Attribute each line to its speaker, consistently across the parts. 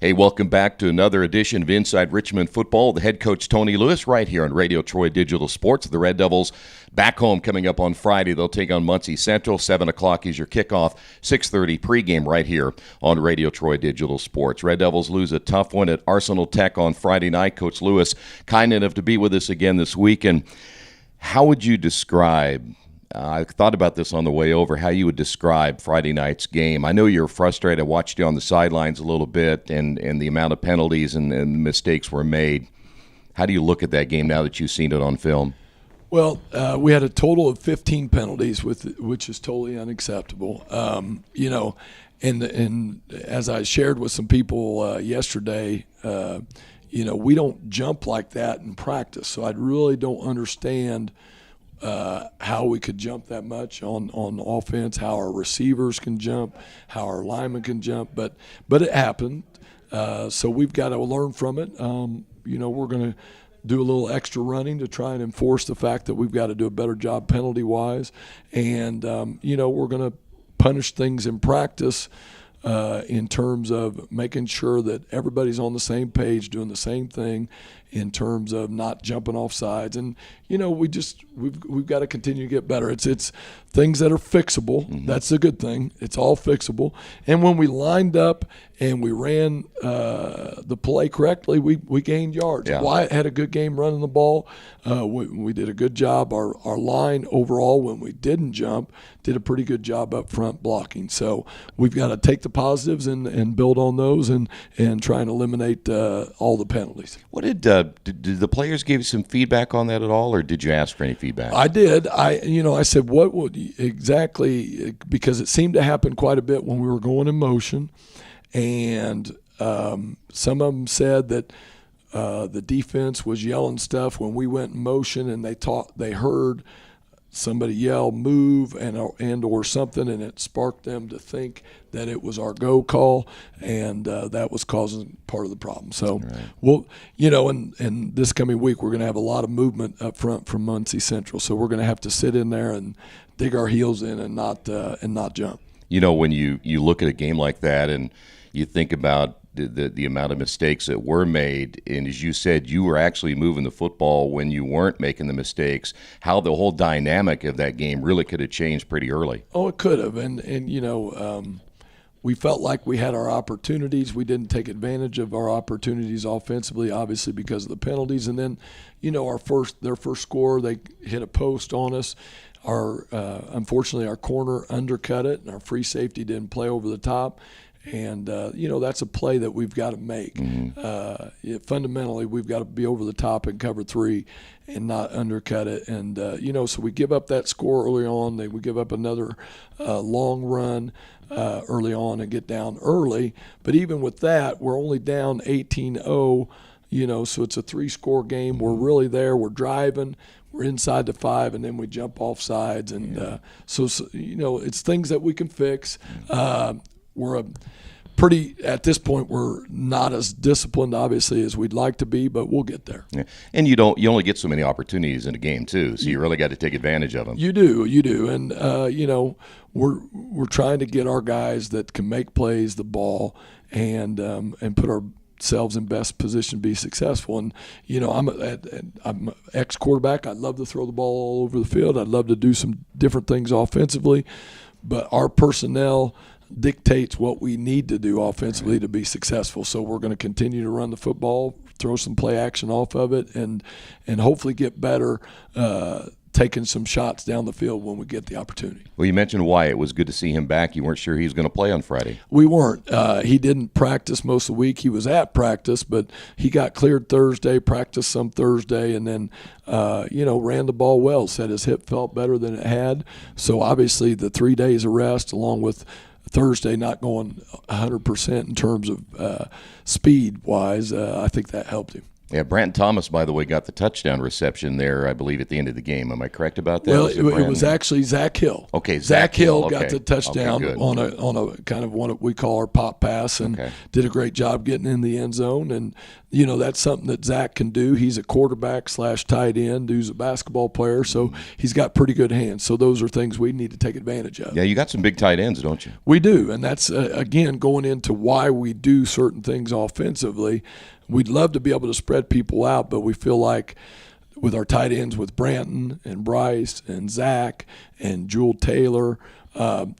Speaker 1: Hey, welcome back to another edition of Inside Richmond Football. The head coach, Tony Lewis, right here on Radio Troy Digital Sports. The Red Devils back home coming up on Friday. They'll take on Muncie Central. 7 o'clock is your kickoff. 6:30 pregame right here on Radio Troy Digital Sports. Red Devils lose a tough one at Arsenal Tech on Friday night. Coach Lewis, kind enough to be with us again this week. And how would you describe, I thought about this on the way over, how you would describe Friday night's game? I know you're frustrated. I watched you on the sidelines a little bit, and the amount of penalties and mistakes were made. How do you look at that game now that you've seen it on film?
Speaker 2: Well, we had a total of 15 penalties, which is totally unacceptable. And as I shared with some people yesterday, we don't jump like that in practice. So I really don't understand how we could jump that much on offense, how our receivers can jump, how our linemen can jump. But it happened. So we've got to learn from it. We're going to do a little extra running to try and enforce the fact that we've got to do a better job penalty-wise. And, we're going to punish things in practice in terms of making sure that everybody's on the same page, doing the same thing in terms of not jumping off sides. And, we've got to continue to get better. It's things that are fixable. Mm-hmm. That's a good thing. It's all fixable. And when we lined up and we ran the play correctly, we gained yards.
Speaker 1: Yeah.
Speaker 2: Wyatt had a good game running the ball. We did a good job. Our line overall, when we didn't jump, did a pretty good job up front blocking. So we've got to take the positives and build on those and try and eliminate all the penalties.
Speaker 1: What did the players give you some feedback on that at all, or did you ask for any feedback?
Speaker 2: I did. I said, what would exactly, because it seemed to happen quite a bit when we were going in motion, and some of them said that the defense was yelling stuff when we went in motion, and they heard somebody yell "move" and or something, and it sparked them to think that it was our go call, and that was causing part of the problem. So, right. And this coming week we're going to have a lot of movement up front from Muncie Central, so we're going to have to sit in there and dig our heels in and not jump.
Speaker 1: When you look at a game like that and you think about the amount of mistakes that were made, and as you said, you were actually moving the football when you weren't making the mistakes, how the whole dynamic of that game really could have changed pretty early.
Speaker 2: Oh, it could have, and we felt like we had our opportunities. We didn't take advantage of our opportunities offensively, obviously because of the penalties, and then their first score, they hit a post on us. Unfortunately, our corner undercut it, and our free safety didn't play over the top. And, that's a play that we've got to make. Mm-hmm. Fundamentally, we've got to be over the top and cover three and not undercut it. And, so we give up that score early on. We give up another long run early on and get down early. But even with that, we're only down 18-0, so it's a 3-score game. We're really there. We're driving. We're inside the 5, and then we jump off sides. And so, it's things that we can fix. At this point, we're not as disciplined, obviously, as we'd like to be, but we'll get there.
Speaker 1: Yeah. And you only get so many opportunities in a game, too, so you really got to take advantage of them.
Speaker 2: You do. And, we're trying to get our guys that can make plays, the ball, and put ourselves in best position to be successful. And, I'm an ex-quarterback. I'd love to throw the ball all over the field. I'd love to do some different things offensively, but our personnel dictates what we need to do offensively to be successful. So we're going to continue to run the football, throw some play action off of it, and hopefully get better taking some shots down the field when we get the opportunity.
Speaker 1: Well, you mentioned Wyatt. It was good to see him back. You weren't sure he was going to play on Friday.
Speaker 2: We weren't. He didn't practice most of the week. He was at practice, but he got cleared Thursday, practiced some Thursday, and then ran the ball well. Said his hip felt better than it had. So obviously the 3 days of rest along with Thursday not going 100% in terms of speed-wise, I think that helped him.
Speaker 1: Yeah, Brant Thomas, by the way, got the touchdown reception there, I believe, at the end of the game. Am I correct about that?
Speaker 2: Well, it was actually Zach Hill.
Speaker 1: Okay,
Speaker 2: Zach Hill
Speaker 1: okay.
Speaker 2: got the touchdown
Speaker 1: Okay,
Speaker 2: on a kind of what we call our pop pass, and did a great job getting in the end zone. And that's something that Zach can do. He's a quarterback / tight end who's a basketball player, so he's got pretty good hands. So those are things we need to take advantage of.
Speaker 1: Yeah, you got some big tight ends, don't you?
Speaker 2: We do, and that's again going into why we do certain things offensively. We'd love to be able to spread people out, but we feel like with our tight ends, with Branton and Bryce and Zach and Jewel Taylor,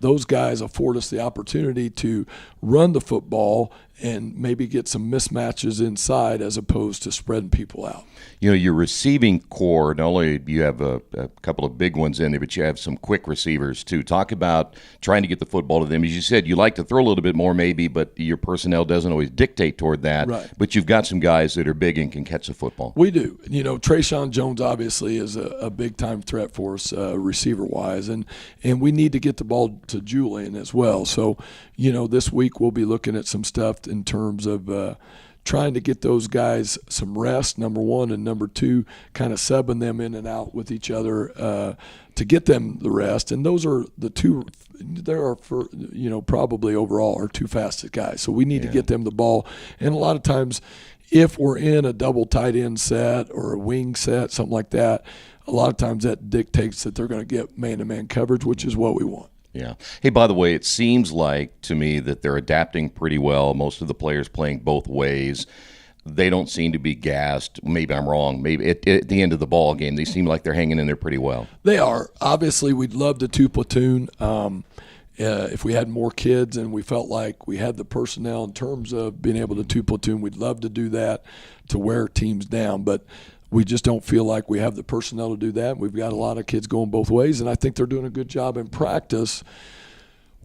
Speaker 2: those guys afford us the opportunity to run the football and maybe get some mismatches inside as opposed to spreading people out.
Speaker 1: Your receiving core, not only do you have a couple of big ones in there, but you have some quick receivers too. Talk about trying to get the football to them. As you said, you like to throw a little bit more maybe, but your personnel doesn't always dictate toward that.
Speaker 2: Right.
Speaker 1: But you've got some guys that are big and can catch the football.
Speaker 2: We do. Trayshawn Jones obviously is a big-time threat for us receiver-wise, and we need to get the ball to Julian as well. So, this week we'll be looking at some stuff in terms of trying to get those guys some rest, number one, and number two, kind of subbing them in and out with each other to get them the rest. And those are the two. There are, probably overall our two fastest guys. So we need to get them the ball. And a lot of times, if we're in a double tight end set or a wing set, something like that, a lot of times that dictates that they're going to get man-to-man coverage, which is what we want.
Speaker 1: Yeah. Hey, by the way, it seems like to me that they're adapting pretty well. Most of the players playing both ways. They don't seem to be gassed. Maybe I'm wrong. Maybe at the end of the ball game, they seem like they're hanging in there pretty well.
Speaker 2: They are. Obviously, we'd love the two platoon. If we had more kids and we felt like we had the personnel in terms of being able to two platoon, we'd love to do that to wear teams down. But we just don't feel like we have the personnel to do that. We've got a lot of kids going both ways, and I think they're doing a good job in practice,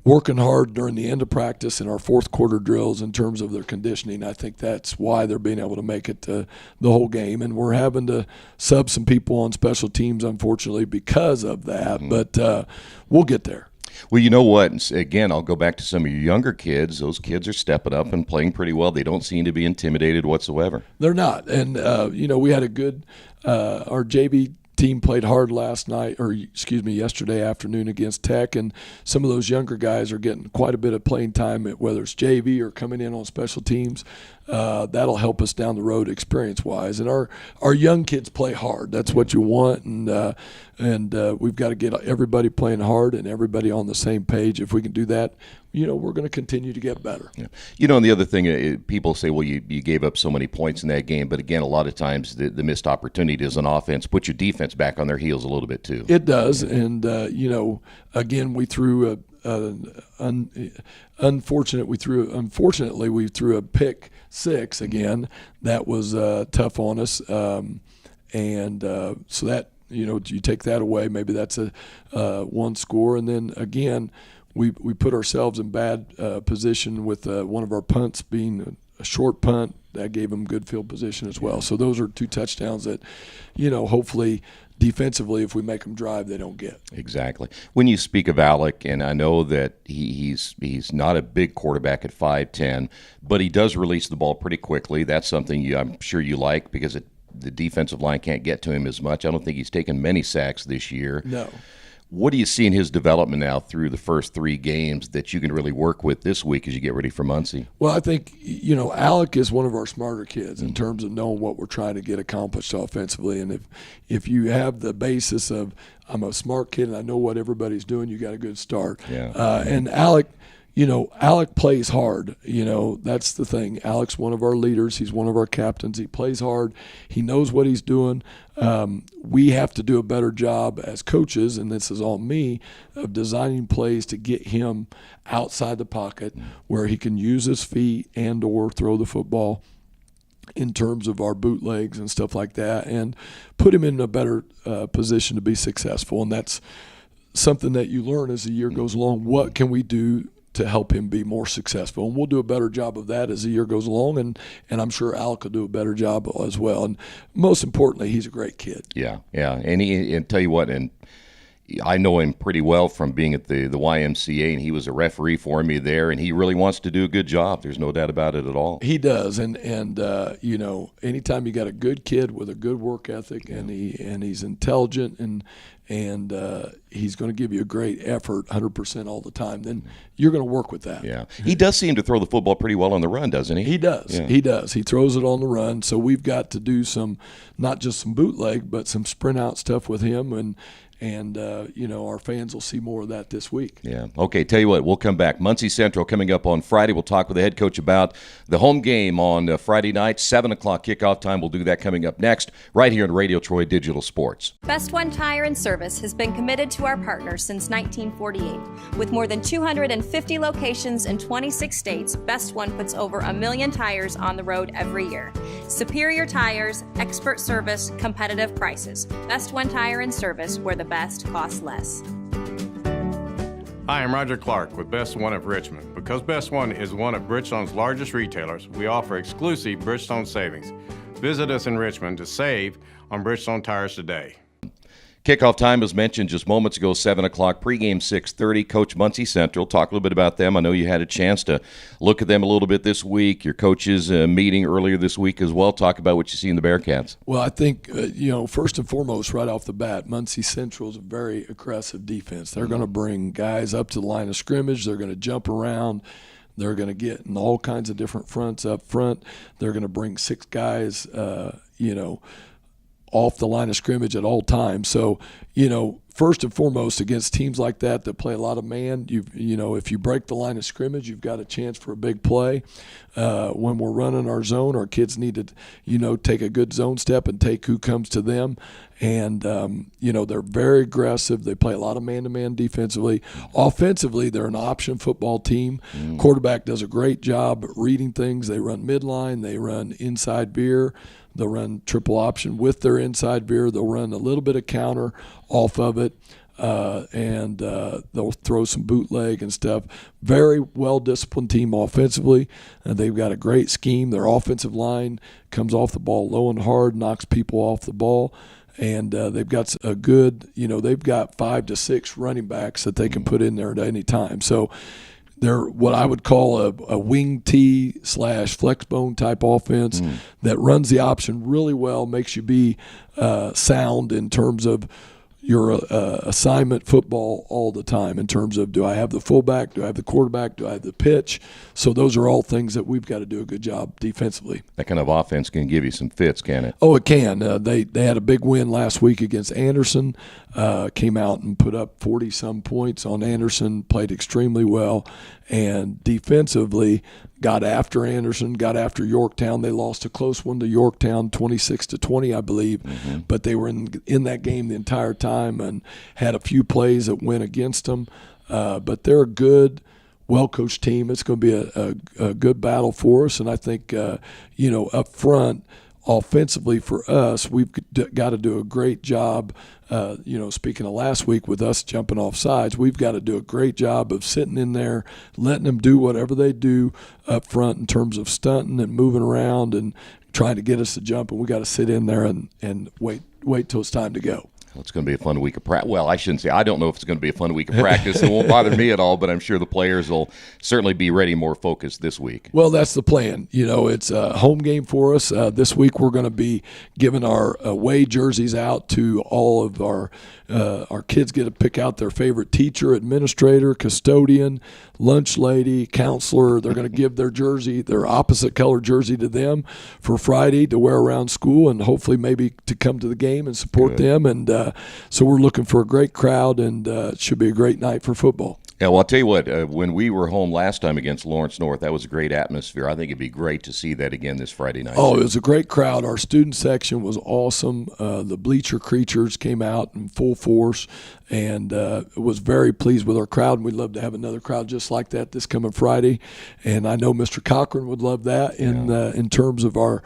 Speaker 2: working hard during the end of practice in our fourth quarter drills in terms of their conditioning. I think that's why they're being able to make it the whole game. And we're having to sub some people on special teams, unfortunately, because of that. But we'll get there.
Speaker 1: Well, you know what? Again, I'll go back to some of your younger kids. Those kids are stepping up and playing pretty well. They don't seem to be intimidated whatsoever.
Speaker 2: They're not. And, we had a good our JV team played hard yesterday afternoon against Tech, and some of those younger guys are getting quite a bit of playing time, whether it's JV or coming in on special teams. That'll help us down the road experience-wise. And our young kids play hard. That's what you want, and we've got to get everybody playing hard and everybody on the same page. If we can do that, we're going to continue to get better.
Speaker 1: Yeah. And the other thing, people say, well, you gave up so many points in that game. But, again, a lot of times the missed opportunities on offense put your defense back on their heels a little bit too.
Speaker 2: It does. And, again, we threw unfortunately, we threw a pick six again. That was tough on us. So that, you take that away, maybe that's a one score. And then, again, we put ourselves in bad position with one of our punts being a short punt. That gave them good field position as well. So those are two touchdowns that, hopefully defensively, if we make them drive, they don't get.
Speaker 1: Exactly. When you speak of Alec, and I know that he's not a big quarterback at 5'10", but he does release the ball pretty quickly. That's something I'm sure you like because the defensive line can't get to him as much. I don't think he's taken many sacks this year.
Speaker 2: No.
Speaker 1: What do you see in his development now through the first 3 games that you can really work with this week as you get ready for Muncie?
Speaker 2: Well, I think, Alec is one of our smarter kids in terms of knowing what we're trying to get accomplished offensively. And if you have the basis of I'm a smart kid and I know what everybody's doing, you got a good start.
Speaker 1: Yeah.
Speaker 2: And Alec, Alec plays hard. That's the thing. Alec's one of our leaders. He's one of our captains. He plays hard. He knows what he's doing. We have to do a better job as coaches, and this is all me, of designing plays to get him outside the pocket where he can use his feet and or throw the football in terms of our bootlegs and stuff like that, and put him in a better position to be successful. And that's something that you learn as the year goes along. What can we do to help him be more successful? And we'll do a better job of that as the year goes along, and I'm sure Alec will do a better job as well. And most importantly, he's a great kid.
Speaker 1: Yeah. And tell you what, and I know him pretty well from being at the YMCA, and he was a referee for me there, and he really wants to do a good job. There's no doubt about it at all.
Speaker 2: He does, and you know, anytime you got a good kid with a good work ethic, and he's intelligent, and he's going to give you a great effort 100% all the time, then you're going to work with that.
Speaker 1: Yeah. He does seem to throw the football pretty well on the run, doesn't he?
Speaker 2: He does. Yeah. He does. He throws it on the run. So we've got to do some, not just some bootleg, but some sprint out stuff with him, and you know, our fans will see more of that this week.
Speaker 1: Yeah. Okay, tell you what, we'll come back. Muncie Central coming up on Friday. We'll talk with the head coach about the home game on Friday night, 7 o'clock kickoff time. We'll do that coming up next, right here on Radio Troy Digital Sports.
Speaker 3: Best One Tire and Service has been committed to our partners since 1948. With more than 250 locations in 26 states, Best One puts over 1 million tires on the road every year. Superior tires, expert service, competitive prices. Best One Tire and Service, where the best costs less.
Speaker 4: Hi, I'm Roger Clark with Best One of Richmond. Because Best One is one of Bridgestone's largest retailers, we offer exclusive Bridgestone savings. Visit us in Richmond to save on Bridgestone tires today.
Speaker 1: Kickoff time, as mentioned just moments ago, 7 o'clock. Pregame 6:30. Coach Muncie Central. Talk a little bit about them. I know you had a chance to look at them a little bit this week. Your coaches meeting earlier this week as well. Talk about what you see in the Bearcats.
Speaker 2: Well, I think, you know, first and foremost, right off the bat, Muncie Central is a very aggressive defense. They're going to bring guys up to the line of scrimmage. They're going to jump around. They're going to get in all kinds of different fronts up front. They're going to bring 6 guys, you know, off the line of scrimmage at all times. So, you know, first and foremost, against teams like that play a lot of man, you know, if you break the line of scrimmage, you've got a chance for a big play. When we're running our zone, our kids need to, you know, take a good zone step and take who comes to them. And, you know, they're very aggressive. They play a lot of man-to-man defensively. Offensively, they're an option football team. Quarterback does a great job reading things. They run midline. They run inside veer. They'll run triple option with their inside veer. They'll run a little bit of counter off of it, and they'll throw some bootleg and stuff. Very well-disciplined team offensively. They've got a great scheme. Their offensive line comes off the ball low and hard, knocks people off the ball. And they've got a good, you know, they've got 5 to 6 running backs that they can put in there at any time. So they're what I would call a wing T / flexbone type offense that runs the option really well, makes you be sound in terms of your assignment football all the time, in terms of, do I have the fullback, do I have the quarterback, do I have the pitch? So those are all things that we've got to do a good job defensively.
Speaker 1: That kind of offense can give you some fits, can it?
Speaker 2: Oh, it can. They had a big win last week against Anderson, came out and put up 40-some points on Anderson, played extremely well, and defensively got after Anderson, got after Yorktown. They lost a close one to Yorktown, 26-20, I believe, but they were in that game the entire time and had a few plays that went against them. But they're a good, well-coached team. It's going to be a good battle for us, and I think, you know, up front, offensively for us, we've got to do a great job. You know, speaking of last week with us jumping off sides, we've got to do a great job of sitting in there, letting them do whatever they do up front in terms of stunting and moving around and trying to get us to jump, and we got to sit in there and wait till it's time to go.
Speaker 1: Well, it's going to be a fun week of practice. Well, I shouldn't say. I don't know if it's going to be a fun week of practice. It won't bother me at all, but I'm sure the players will certainly be ready, more focused this week.
Speaker 2: Well, that's the plan. You know, it's a home game for us. This week we're going to be giving our away jerseys out to all of our kids. Get to pick out their favorite teacher, administrator, custodian, lunch lady, counselor. They're going to give their jersey, their opposite color jersey, to them for Friday to wear around school, and hopefully maybe to come to the game and support them. And so we're looking for a great crowd, and it should be a great night for football.
Speaker 1: Yeah, well, I'll tell you what, when we were home last time against Lawrence North, that was a great atmosphere. I think it'd be great to see that again this Friday night.
Speaker 2: Oh, it was a great crowd. Our student section was awesome. The bleacher creatures came out in full force, and was very pleased with our crowd, and we'd love to have another crowd just like that this coming Friday. And I know Mr. Cochran would love that in terms of our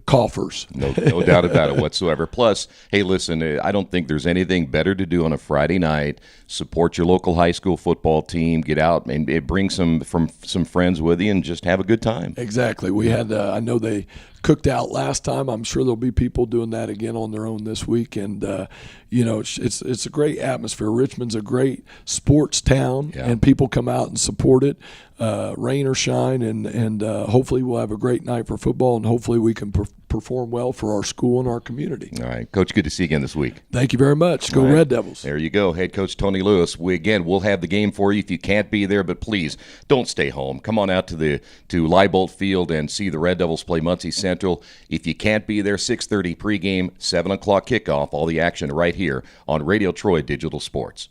Speaker 2: coffers.
Speaker 1: No doubt about it whatsoever. Plus, hey, listen, I don't think there's anything better to do on a Friday night. Support your local high school football team. Get out and bring some friends with you and just have a good time.
Speaker 2: Exactly. We had, I know they cooked out last time. I'm sure there'll be people doing that again on their own this week. And it's a great atmosphere. Richmond's a great sports town, and people come out and support it, rain or shine. And hopefully we'll have a great night for football, and hopefully we can perform well for our school and our community.
Speaker 1: All right, Coach, good to see you again this week.
Speaker 2: Thank you very much. Go Red Devils.
Speaker 1: There you go, head coach Tony Lewis. We'll have the game for you if you can't be there, but please don't stay home. Come on out to Leibolt Field and see the Red Devils play Muncie Central. If you can't be there, 6:30 pregame, 7 o'clock kickoff. All the action right here on Radio Troy Digital Sports.